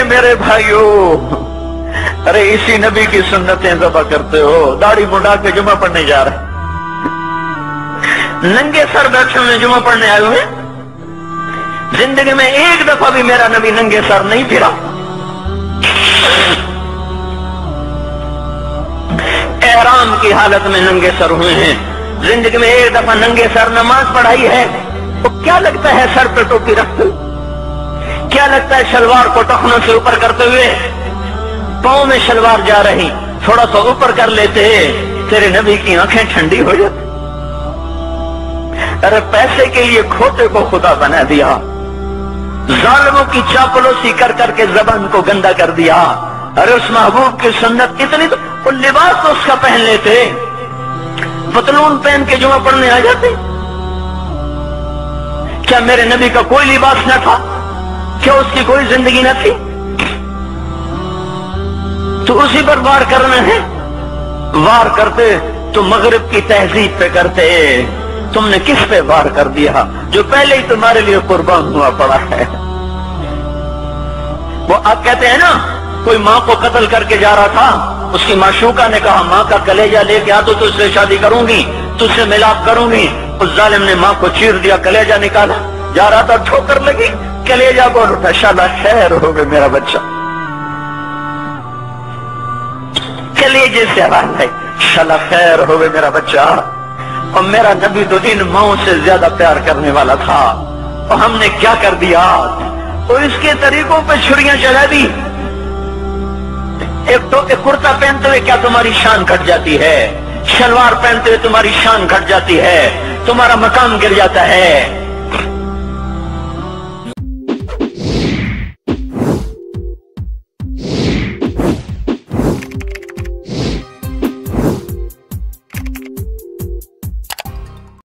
मेरे भाइयों, अरे इसी नबी की सुन्नतें ज़बा करते हो, दाढ़ी मुंडा के जुमा पढ़ने जा रहे, नंगे सर बैठे हुए जुमा पढ़ने आए हुए। जिंदगी में एक दफा भी मेरा नबी नंगे सर नहीं फिरा। एहराम की हालत में नंगे सर हुए हैं। जिंदगी में एक दफा नंगे सर नमाज पढ़ाई है। तो क्या लगता है सर पे टोपी रखते हुए? क्या लगता है शलवार को टखनों से ऊपर करते हुए? पांव में शलवार जा रही, थोड़ा सा ऊपर कर लेते, तेरे नबी की आंखें ठंडी हो जाती। अरे पैसे के लिए खोते को खुदा बना दिया, जालिमों की चापलूसी कर करके जबान को गंदा कर दिया। अरे उस महबूब की सुन्नत इतनी, तो वो लिबास तो उसका पहन लेते, पतलून पहन के जुमा पढ़ने आ जाते। क्या मेरे नबी का कोई लिबास न था? क्या उसकी कोई जिंदगी न थी? तो उसी पर वार करना है। वार करते तो मगरिब की तहजीब पे करते, तुमने किस पे वार कर दिया जो पहले ही तुम्हारे लिए कुर्बान हुआ पड़ा है? वो आप कहते हैं ना, कोई माँ को कत्ल करके जा रहा था, उसकी माशूका ने कहा माँ का कलेजा लेके आ तो तुझसे शादी करूंगी, तुझसे मिलाप करूंगी। उस जालिम ने माँ को चीर दिया, कलेजा निकाला, जा रहा था ठोकर लगी, कलेजा बोल उठा, शाला खैर हो गए मेरा बच्चा। कलेजे से आवाज है, शाला खैर हो गए मेरा बच्चा। और मेरा नबी तो इन माओं से ज्यादा प्यार करने वाला था, और हमने क्या कर दिया? तो इसके तरीकों पे छुरियां चला दी। एक कुर्ता पहनते हुए क्या तुम्हारी शान घट जाती है? शलवार पहनते हुए तुम्हारी शान घट जाती है, तुम्हारा मकाम गिर जाता है।